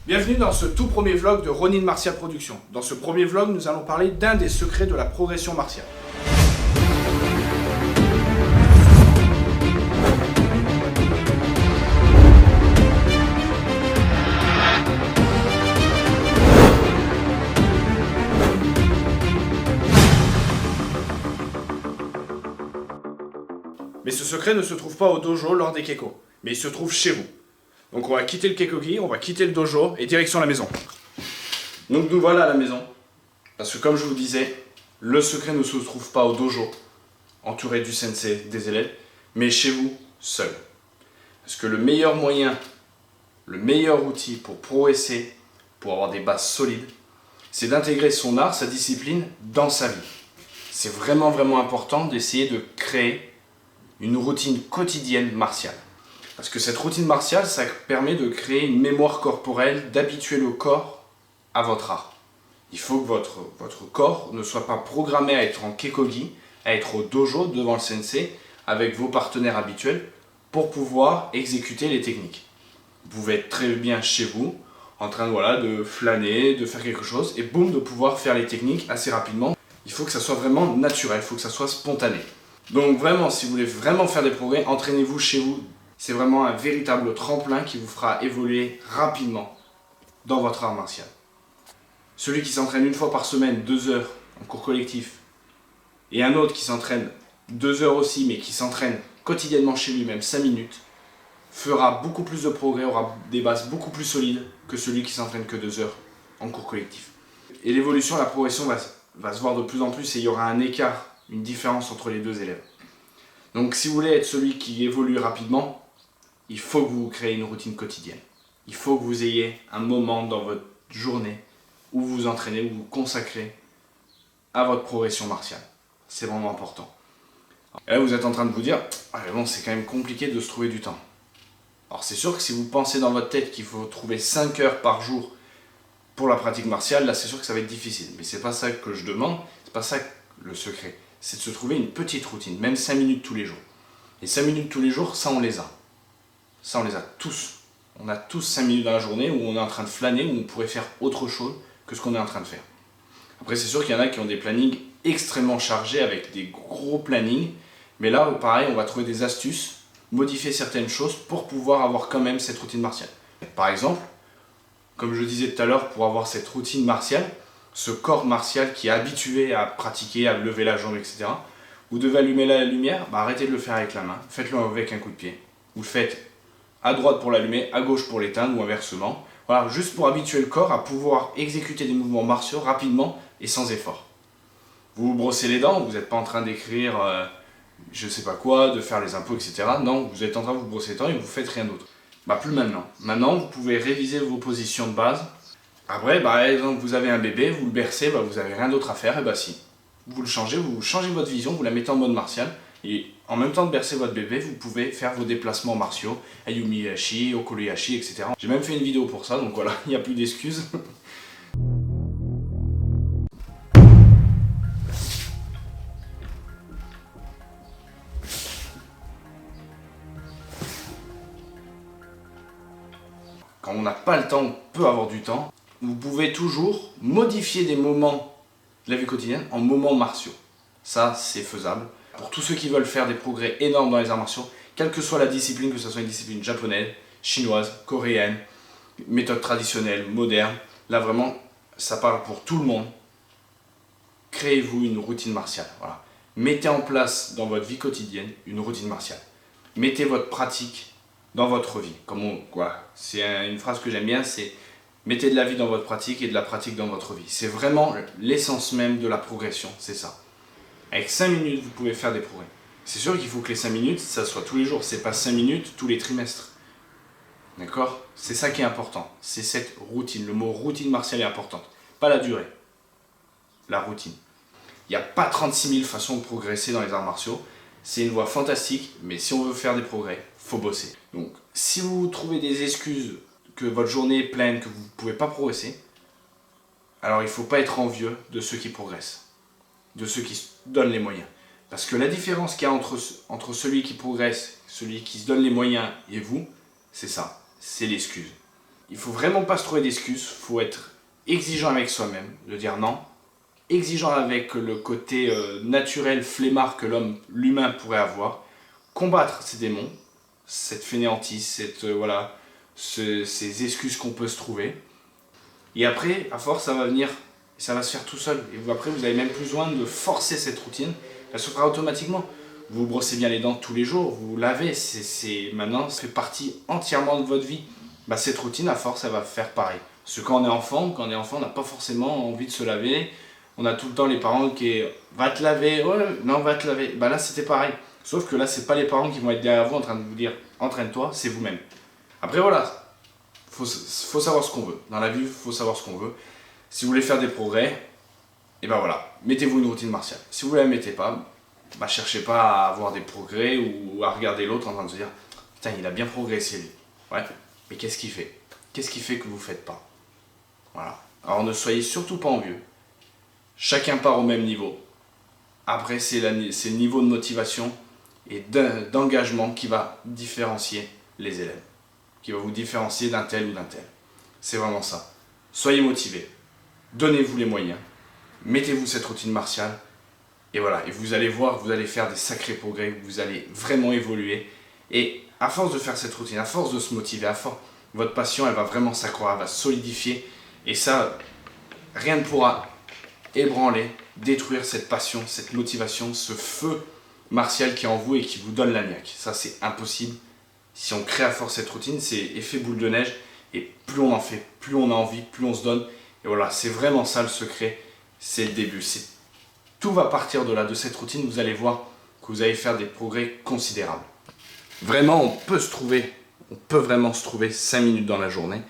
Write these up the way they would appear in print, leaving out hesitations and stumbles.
Bienvenue dans ce tout premier vlog de Ronin Martial Productions. Dans ce premier vlog, nous allons parler d'un des secrets de la progression martiale. Mais ce secret ne se trouve pas au dojo lors des keiko, mais il se trouve chez vous. Donc on va quitter le keikogi, on va quitter le dojo et direction la maison. Donc nous voilà à la maison. Parce que comme je vous disais, le secret ne se trouve pas au dojo, entouré du sensei, des élèves, mais chez vous, seul. Parce que le meilleur moyen, le meilleur outil pour progresser, pour avoir des bases solides, c'est d'intégrer son art, sa discipline dans sa vie. C'est vraiment important d'essayer de créer une routine quotidienne martiale. Parce que cette routine martiale, ça permet de créer une mémoire corporelle, d'habituer le corps à votre art. Il faut que votre corps ne soit pas programmé à être en kekogi, à être au dojo devant le sensei, avec vos partenaires habituels, pour pouvoir exécuter les techniques. Vous pouvez être très bien chez vous, en train de flâner, de faire quelque chose, et boum, de pouvoir faire les techniques assez rapidement. Il faut que ça soit vraiment naturel, il faut que ça soit spontané. Donc vraiment, si vous voulez vraiment faire des progrès, entraînez-vous chez vous. C'est vraiment un véritable tremplin qui vous fera évoluer rapidement dans votre art martial. Celui qui s'entraîne une fois par semaine, 2 heures en cours collectif, et un autre qui s'entraîne 2 heures aussi, mais qui s'entraîne quotidiennement chez lui, même 5 minutes, fera beaucoup plus de progrès, aura des bases beaucoup plus solides que celui qui s'entraîne que 2 heures en cours collectif. Et l'évolution, la progression va se voir de plus en plus et il y aura un écart, une différence entre les deux élèves. Donc si vous voulez être celui qui évolue rapidement, il faut que vous créez une routine quotidienne. Il faut que vous ayez un moment dans votre journée où vous vous entraînez, où vous vous consacrez à votre progression martiale. C'est vraiment important. Et là, vous êtes en train de vous dire, ah, bon, c'est quand même compliqué de se trouver du temps. Alors c'est sûr que si vous pensez dans votre tête qu'il faut trouver 5 heures par jour pour la pratique martiale, là c'est sûr que ça va être difficile. Mais c'est pas ça que je demande, c'est pas ça le secret. C'est de se trouver une petite routine, même 5 minutes tous les jours. Et 5 minutes tous les jours, ça on les a. Ça on les a tous. On a tous 5 minutes dans la journée où on est en train de flâner, où on pourrait faire autre chose que ce qu'on est en train de faire. Après c'est sûr qu'il y en a qui ont des plannings extrêmement chargés avec des gros plannings. Mais là pareil, on va trouver des astuces, modifier certaines choses pour pouvoir avoir quand même cette routine martiale. Par exemple, comme je disais tout à l'heure, pour avoir cette routine martiale, ce corps martial qui est habitué à pratiquer, à lever la jambe, etc. Vous devez allumer la lumière, arrêtez de le faire avec la main, faites-le avec un coup de pied. Vous le faites à droite pour l'allumer, à gauche pour l'éteindre ou inversement. Voilà, juste pour habituer le corps à pouvoir exécuter des mouvements martiaux rapidement et sans effort. Vous vous brossez les dents, vous n'êtes pas en train d'écrire je sais pas quoi, de faire les impôts, etc. Non, vous êtes en train de vous brosser les dents et vous faites rien d'autre. Plus maintenant. Maintenant, vous pouvez réviser vos positions de base. Après, par exemple, vous avez un bébé, vous le bercez, vous n'avez rien d'autre à faire, et si. Vous changez votre vision, vous la mettez en mode martial, et en même temps de bercer votre bébé, vous pouvez faire vos déplacements martiaux, Ayumiyashi, Okoreyashi, etc. J'ai même fait une vidéo pour ça, donc voilà, il n'y a plus d'excuses. Quand on n'a pas le temps, on peut avoir du temps. Vous pouvez toujours modifier des moments de la vie quotidienne en moments martiaux. Ça, c'est faisable. Pour tous ceux qui veulent faire des progrès énormes dans les arts martiaux, quelle que soit la discipline, que ce soit une discipline japonaise, chinoise, coréenne, méthode traditionnelle, moderne, là vraiment, ça parle pour tout le monde. Créez-vous une routine martiale. Voilà. Mettez en place dans votre vie quotidienne une routine martiale. Mettez votre pratique dans votre vie. C'est une phrase que j'aime bien, c'est mettez de la vie dans votre pratique et de la pratique dans votre vie. C'est vraiment l'essence même de la progression, c'est ça. Avec 5 minutes, vous pouvez faire des progrès. C'est sûr qu'il faut que les 5 minutes, ça soit tous les jours, c'est pas 5 minutes tous les trimestres. D'accord? C'est ça qui est important, c'est cette routine. Le mot routine martiale est important, pas la durée, la routine. Il n'y a pas 36 000 façons de progresser dans les arts martiaux. C'est une voie fantastique, mais si on veut faire des progrès, faut bosser. Donc, si vous trouvez des excuses, que votre journée est pleine, que vous ne pouvez pas progresser, alors il ne faut pas être envieux de ceux qui progressent, de ceux qui se donnent les moyens. Parce que la différence qu'il y a entre celui qui progresse, celui qui se donne les moyens et vous, c'est ça, c'est l'excuse. il faut vraiment pas se trouver d'excuses, il faut être exigeant avec soi-même, de dire non, exigeant avec le côté naturel, flemmard que l'humain pourrait avoir, combattre ces démons, cette fainéantise, ces excuses qu'on peut se trouver. Et après, à force, ça va venir, ça va se faire tout seul. Et après, vous n'avez même plus besoin de forcer cette routine, elle se fera automatiquement. Vous vous brossez bien les dents tous les jours, vous vous lavez, maintenant, ça fait partie entièrement de votre vie. Bah, cette routine, à force, elle va faire pareil. Parce que quand on est enfant, on n'a pas forcément envie de se laver. On a tout le temps les parents qui va te laver, ouais, non, va te laver. Bah là, c'était pareil. Sauf que là, c'est pas les parents qui vont être derrière vous en train de vous dire entraîne-toi, c'est vous-même. Après, voilà, faut savoir ce qu'on veut. Dans la vie, il faut savoir ce qu'on veut. Si vous voulez faire des progrès, et ben voilà, mettez-vous une routine martiale. Si vous ne la mettez pas, bah cherchez pas à avoir des progrès ou à regarder l'autre en train de se dire putain, il a bien progressé lui. Ouais, mais qu'est-ce qu'il fait? Qu'est-ce qui fait que vous ne faites pas? Voilà. Alors ne soyez surtout pas envieux. Chacun part au même niveau. Après, c'est le niveau de motivation et d'engagement qui va différencier les élèves. Qui va vous différencier d'un tel ou d'un tel. C'est vraiment ça. Soyez motivés. Donnez-vous les moyens. Mettez-vous cette routine martiale. Et voilà. Et vous allez voir, vous allez faire des sacrés progrès. Vous allez vraiment évoluer. Et à force de faire cette routine, à force de se motiver, votre passion, elle va vraiment s'accroître, elle va se solidifier. Et ça, rien ne pourra ébranler, détruire cette passion, cette motivation, ce feu martial qui est en vous et qui vous donne la niaque. Ça, c'est impossible. Si on crée à force cette routine, c'est effet boule de neige. Et plus on en fait, plus on a envie, plus on se donne. Et voilà, c'est vraiment ça le secret. C'est le début. Tout va partir de là, de cette routine. Vous allez voir que vous allez faire des progrès considérables. Vraiment, on peut vraiment se trouver 5 minutes dans la journée.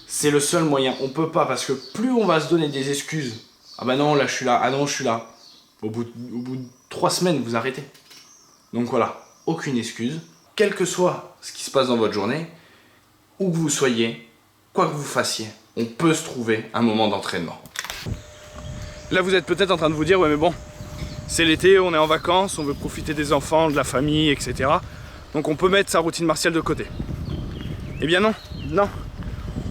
C'est le seul moyen. On peut pas, parce que plus on va se donner des excuses. Ah bah non, là je suis là. Ah non, je suis là. Au bout de 3 semaines, vous arrêtez. Donc voilà, aucune excuse. Quel que soit ce qui se passe dans votre journée, où que vous soyez, quoi que vous fassiez, on peut se trouver un moment d'entraînement. Là, vous êtes peut-être en train de vous dire, ouais mais bon, c'est l'été, on est en vacances, on veut profiter des enfants, de la famille, etc. Donc on peut mettre sa routine martiale de côté. Eh bien non, non.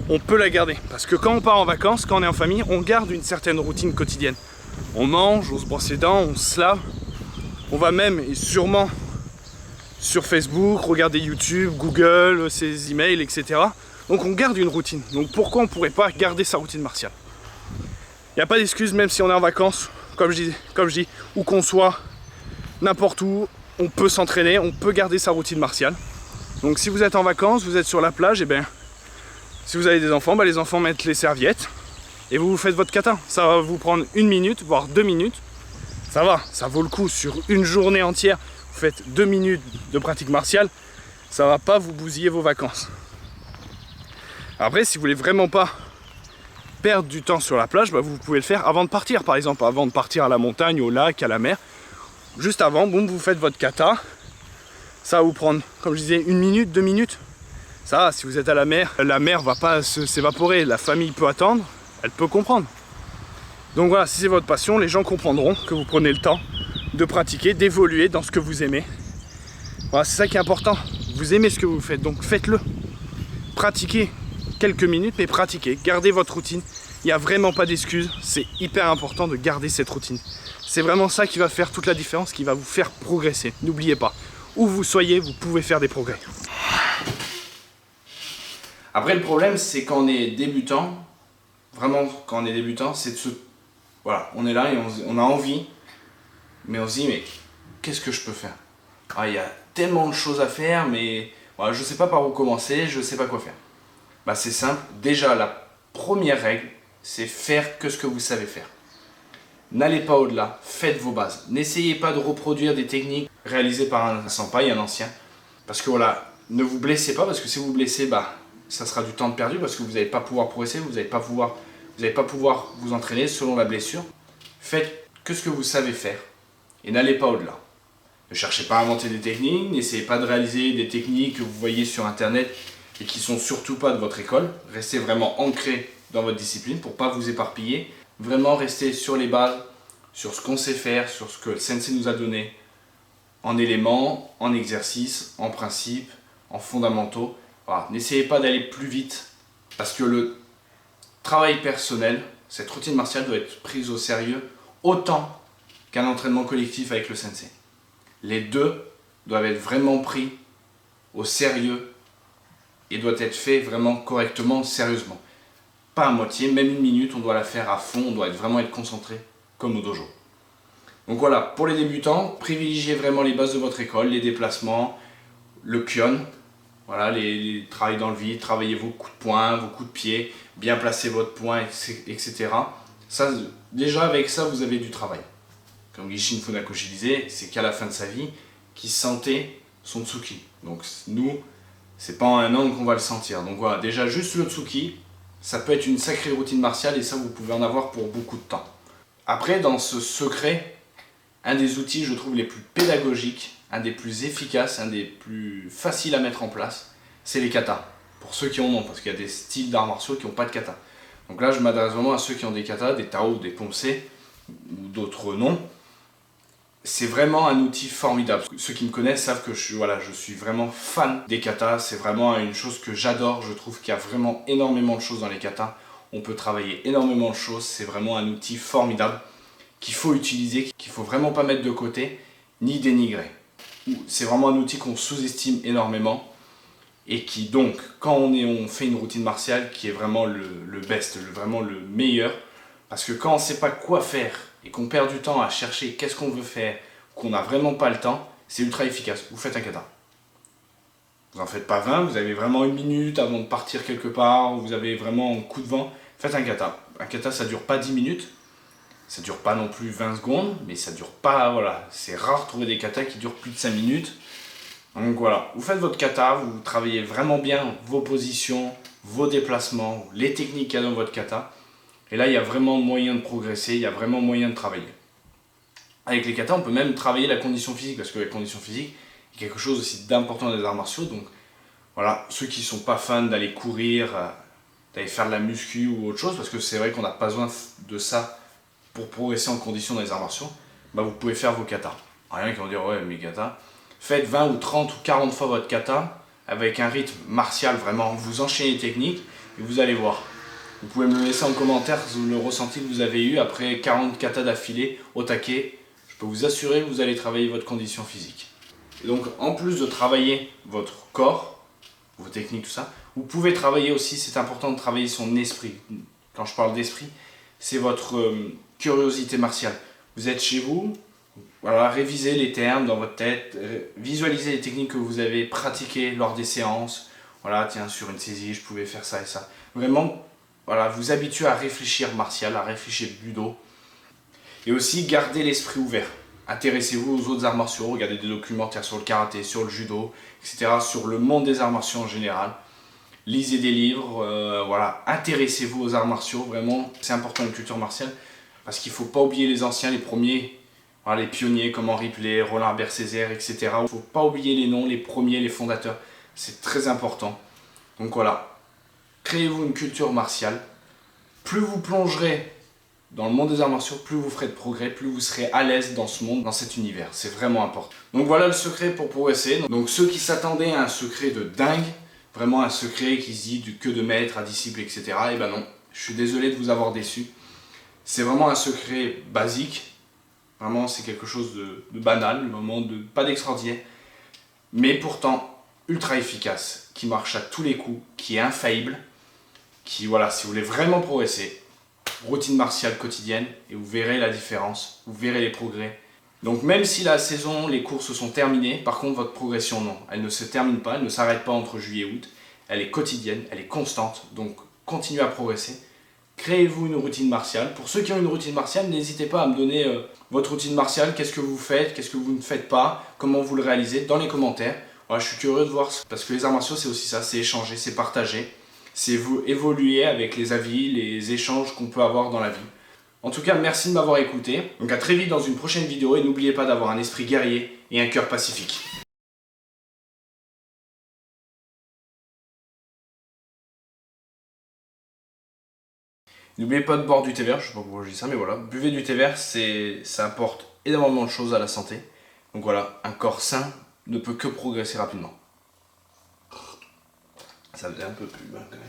On peut la garder. Parce que quand on part en vacances, quand on est en famille, on garde une certaine routine quotidienne. On mange, on se brosse les dents, on se lave. On va même, et sûrement, sur Facebook, regarder YouTube, Google, ses emails, etc. Donc on garde une routine. Donc pourquoi on ne pourrait pas garder sa routine martiale? Il n'y a pas d'excuse, même si on est en vacances, comme je dis, où qu'on soit, n'importe où, on peut s'entraîner, on peut garder sa routine martiale. Donc si vous êtes en vacances, vous êtes sur la plage, et bien, si vous avez des enfants, les enfants mettent les serviettes et vous faites votre kata. Ça va vous prendre 1 minute, voire 2 minutes. Ça va, ça vaut le coup. Sur une journée entière, vous faites 2 minutes de pratique martiale. Ça va pas vous bousiller vos vacances. Après, si vous voulez vraiment pas perdre du temps sur la plage, vous pouvez le faire avant de partir, par exemple. Avant de partir à la montagne, au lac, à la mer. Juste avant, boum, vous faites votre kata. Ça va vous prendre, comme je disais, 1 minute, 2 minutes. Ça, si vous êtes à la mer va pas s'évaporer. La famille peut attendre, elle peut comprendre. Donc voilà, si c'est votre passion, les gens comprendront que vous prenez le temps de pratiquer, d'évoluer dans ce que vous aimez. Voilà, c'est ça qui est important. Vous aimez ce que vous faites, donc faites-le. Pratiquez quelques minutes, mais pratiquez. Gardez votre routine. Il n'y a vraiment pas d'excuses. C'est hyper important de garder cette routine. C'est vraiment ça qui va faire toute la différence, qui va vous faire progresser. N'oubliez pas, où vous soyez, vous pouvez faire des progrès. Après, le problème, c'est quand on est débutant, vraiment, quand on est débutant, c'est de se... Voilà, on est là et on a envie, mais on se dit, mais qu'est-ce que je peux faire? Ah, il y a tellement de choses à faire, mais voilà, je ne sais pas par où commencer, je ne sais pas quoi faire. C'est simple. Déjà, la première règle, c'est faire que ce que vous savez faire. N'allez pas au-delà, faites vos bases. N'essayez pas de reproduire des techniques réalisées par un senpai, un ancien. Parce que voilà, ne vous blessez pas, parce que si vous vous blessez, ça sera du temps de perdu parce que vous n'allez pas pouvoir progresser, vous n'allez pas pouvoir vous entraîner selon la blessure. Faites que ce que vous savez faire et n'allez pas au-delà. Ne cherchez pas à inventer des techniques, n'essayez pas de réaliser des techniques que vous voyez sur internet et qui ne sont surtout pas de votre école. Restez vraiment ancré dans votre discipline pour ne pas vous éparpiller. Vraiment restez sur les bases, sur ce qu'on sait faire, sur ce que le sensei nous a donné en éléments, en exercices, en principes, en fondamentaux. Voilà. N'essayez pas d'aller plus vite Parce que le travail personnel, cette routine martiale doit être prise au sérieux autant qu'un entraînement collectif avec le sensei. Les deux doivent être vraiment pris au sérieux et doivent être faits vraiment correctement, sérieusement. Pas à moitié, même une minute, on doit la faire à fond, on doit vraiment être concentré comme au dojo. Donc voilà, pour les débutants, privilégiez vraiment les bases de votre école, les déplacements, le kyon, voilà, les travail dans le vide, travaillez vos coups de poing, vos coups de pied, bien placer votre poing, etc. Ça, déjà avec ça, vous avez du travail. Comme Gishin Funakoshi disait, c'est qu'à la fin de sa vie, qu'il sentait son tsuki. Donc nous, c'est pas en un an qu'on va le sentir. Donc voilà, déjà juste le tsuki, ça peut être une sacrée routine martiale et ça, vous pouvez en avoir pour beaucoup de temps. Après, dans ce secret, un des outils, je trouve, les plus pédagogiques, un des plus efficaces, un des plus faciles à mettre en place, c'est les katas. Pour ceux qui en ont, parce qu'il y a des styles d'arts martiaux qui n'ont pas de kata. Donc là, je m'adresse vraiment à ceux qui ont des katas, des Tao, des Poncé, ou d'autres noms. C'est vraiment un outil formidable. Ceux qui me connaissent savent que je suis vraiment fan des katas. C'est vraiment une chose que j'adore. Je trouve qu'il y a vraiment énormément de choses dans les katas. On peut travailler énormément de choses. C'est vraiment un outil formidable qu'il faut utiliser, qu'il ne faut vraiment pas mettre de côté, ni dénigrer. C'est vraiment un outil qu'on sous-estime énormément et qui donc, quand on fait une routine martiale, qui est vraiment le best, vraiment le meilleur, parce que quand on ne sait pas quoi faire et qu'on perd du temps à chercher qu'est-ce qu'on veut faire, qu'on n'a vraiment pas le temps, c'est ultra efficace. Vous faites un kata. Vous n'en faites pas 20, vous avez vraiment une minute avant de partir quelque part, vous avez vraiment un coup de vent, faites un kata. Un kata, ça ne dure pas 10 minutes. Ça dure pas non plus 20 secondes, mais ça dure pas, voilà, c'est rare de trouver des katas qui durent plus de 5 minutes. Donc voilà, vous faites votre kata, vous travaillez vraiment bien vos positions, vos déplacements, les techniques qu'il y a dans votre kata. Et là, il y a vraiment moyen de progresser, il y a vraiment moyen de travailler. Avec les katas, on peut même travailler la condition physique, parce que la condition physique est quelque chose aussi d'important dans les arts martiaux. Donc voilà, ceux qui ne sont pas fans d'aller courir, d'aller faire de la muscu ou autre chose, parce que c'est vrai qu'on n'a pas besoin de ça pour progresser en condition dans les arts martiaux, bah vous pouvez faire vos katas. Rien qui vont dire, ouais, mes katas. Faites 20 ou 30 ou 40 fois votre kata avec un rythme martial, vraiment. Vous enchaînez les techniques et vous allez voir. Vous pouvez me le laisser en commentaire le ressenti que vous avez eu après 40 katas d'affilée au taquet. Je peux vous assurer que vous allez travailler votre condition physique. Et donc, en plus de travailler votre corps, vos techniques, tout ça, vous pouvez travailler aussi, c'est important de travailler son esprit. Quand je parle d'esprit, c'est votre curiosité martiale. Vous êtes chez vous, voilà, révisez les termes dans votre tête, visualisez les techniques que vous avez pratiquées lors des séances. Voilà, tiens, sur une saisie, je pouvais faire ça et ça. Vraiment, voilà, vous habituez à réfléchir martial, à réfléchir budo. Et aussi, gardez l'esprit ouvert. Intéressez-vous aux autres arts martiaux, regardez des documentaires sur le karaté, sur le judo, etc., sur le monde des arts martiaux en général. Lisez des livres, voilà, intéressez-vous aux arts martiaux, vraiment, c'est important une culture martiale, parce qu'il ne faut pas oublier les anciens, les premiers, voilà, les pionniers comme Henri Play, Roland Albert Césaire, etc. Il ne faut pas oublier les noms, les premiers, les fondateurs, c'est très important. Donc voilà, créez-vous une culture martiale, plus vous plongerez dans le monde des arts martiaux, plus vous ferez de progrès, plus vous serez à l'aise dans ce monde, dans cet univers, c'est vraiment important. Donc voilà le secret pour progresser. Donc ceux qui s'attendaient à un secret de dingue, vraiment un secret qui se dit que de maître à disciple, etc. Et ben non, je suis désolé de vous avoir déçu. C'est vraiment un secret basique. Vraiment, c'est quelque chose de banal, vraiment pas d'extraordinaire. Mais pourtant, ultra efficace, qui marche à tous les coups, qui est infaillible. Qui, voilà, si vous voulez vraiment progresser, routine martiale quotidienne, et vous verrez la différence, vous verrez les progrès. Donc même si la saison, les courses sont terminées, par contre votre progression non, elle ne se termine pas, elle ne s'arrête pas entre juillet et août, elle est quotidienne, elle est constante, donc continuez à progresser. Créez-vous une routine martiale. Pour ceux qui ont une routine martiale, n'hésitez pas à me donner votre routine martiale, qu'est-ce que vous faites, qu'est-ce que vous ne faites pas, comment vous le réalisez, dans les commentaires. Voilà, je suis curieux de voir, parce que les arts martiaux c'est aussi ça, c'est échanger, c'est partager, c'est vous évoluer avec les avis, les échanges qu'on peut avoir dans la vie. En tout cas, merci de m'avoir écouté. Donc à très vite dans une prochaine vidéo et n'oubliez pas d'avoir un esprit guerrier et un cœur pacifique. N'oubliez pas de boire du thé vert, je sais pas pourquoi je dis ça, mais voilà. Buvez du thé vert, ça apporte énormément de choses à la santé. Donc voilà, un corps sain ne peut que progresser rapidement. Ça faisait un peu plus, hein, quand même.